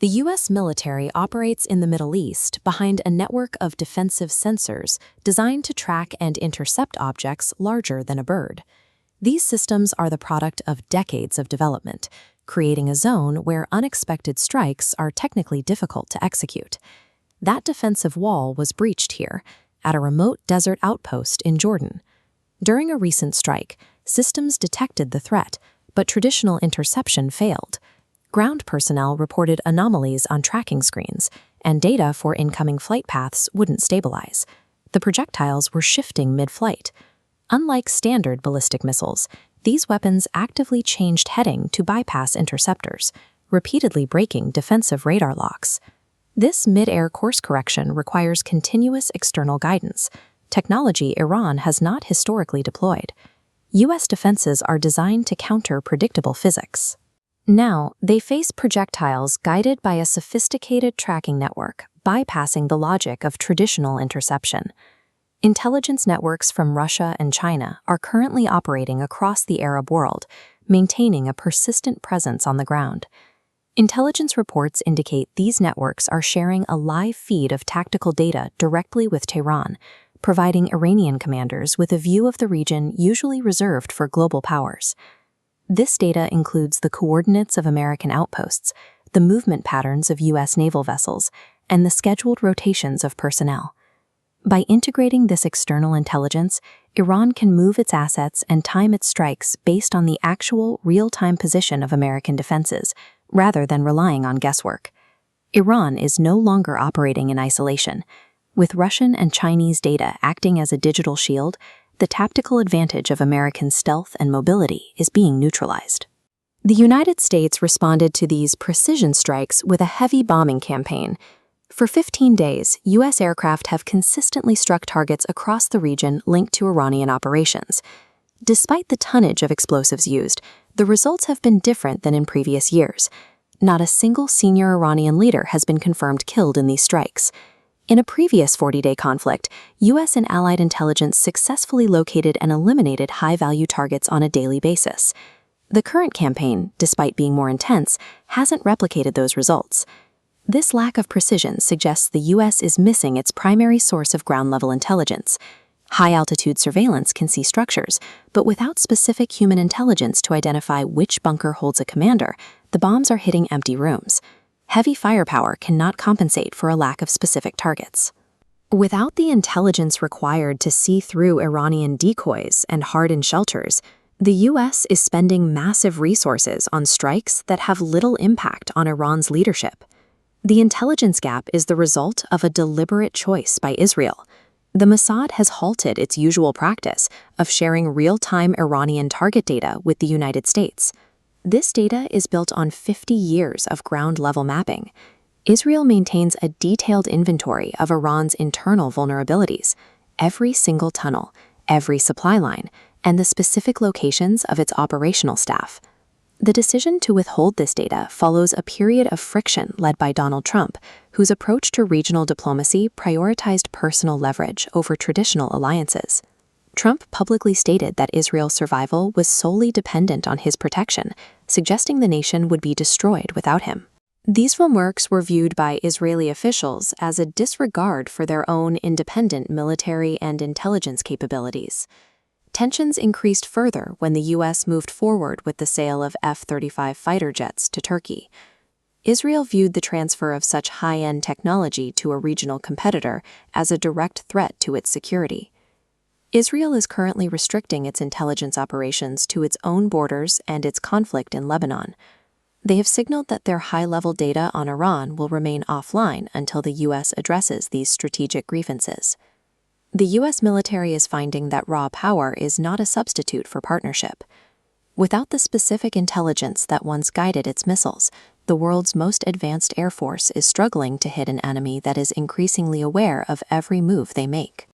The U.S. military operates in the Middle East behind a network of defensive sensors designed to track and intercept objects larger than a bird. These systems are the product of decades of development, creating a zone where unexpected strikes are technically difficult to execute. That defensive wall was breached here, at a remote desert outpost in Jordan. During a recent strike, systems detected the threat, but traditional interception failed. Ground personnel reported anomalies on tracking screens, and data for incoming flight paths wouldn't stabilize. The projectiles were shifting mid-flight. Unlike standard ballistic missiles, these weapons actively changed heading to bypass interceptors, repeatedly breaking defensive radar locks. This mid-air course correction requires continuous external guidance, technology Iran has not historically deployed. U.S. defenses are designed to counter predictable physics. Now, they face projectiles guided by a sophisticated tracking network, bypassing the logic of traditional interception. Intelligence networks from Russia and China are currently operating across the Arab world, maintaining a persistent presence on the ground. Intelligence reports indicate these networks are sharing a live feed of tactical data directly with Tehran, providing Iranian commanders with a view of the region usually reserved for global powers. This data includes the coordinates of American outposts, the movement patterns of U.S. naval vessels, and the scheduled rotations of personnel. By integrating this external intelligence, Iran can move its assets and time its strikes based on the actual, real-time position of American defenses, rather than relying on guesswork. Iran is no longer operating in isolation. With Russian and Chinese data acting as a digital shield, the tactical advantage of American stealth and mobility is being neutralized. The United States responded to these precision strikes with a heavy bombing campaign. For 15 days, U.S. aircraft have consistently struck targets across the region linked to Iranian operations. Despite the tonnage of explosives used, the results have been different than in previous years. Not a single senior Iranian leader has been confirmed killed in these strikes. In a previous 40-day conflict, U.S. and allied intelligence successfully located and eliminated high-value targets on a daily basis. The current campaign, despite being more intense, hasn't replicated those results. This lack of precision suggests the U.S. is missing its primary source of ground-level intelligence. High-altitude surveillance can see structures, but without specific human intelligence to identify which bunker holds a commander, the bombs are hitting empty rooms. Heavy firepower cannot compensate for a lack of specific targets. Without the intelligence required to see through Iranian decoys and hardened shelters, the U.S. is spending massive resources on strikes that have little impact on Iran's leadership. The intelligence gap is the result of a deliberate choice by Israel. The Mossad has halted its usual practice of sharing real-time Iranian target data with the United States. This data is built on 50 years of ground-level mapping. Israel maintains a detailed inventory of Iran's internal vulnerabilities, every single tunnel, every supply line, and the specific locations of its operational staff. The decision to withhold this data follows a period of friction led by Donald Trump, whose approach to regional diplomacy prioritized personal leverage over traditional alliances. Trump publicly stated that Israel's survival was solely dependent on his protection, suggesting the nation would be destroyed without him. These remarks were viewed by Israeli officials as a disregard for their own independent military and intelligence capabilities. Tensions increased further when the U.S. moved forward with the sale of F-35 fighter jets to Turkey. Israel viewed the transfer of such high-end technology to a regional competitor as a direct threat to its security. Israel is currently restricting its intelligence operations to its own borders and its conflict in Lebanon. They have signaled that their high-level data on Iran will remain offline until the U.S. addresses these strategic grievances. The U.S. military is finding that raw power is not a substitute for partnership. Without the specific intelligence that once guided its missiles, the world's most advanced air force is struggling to hit an enemy that is increasingly aware of every move they make.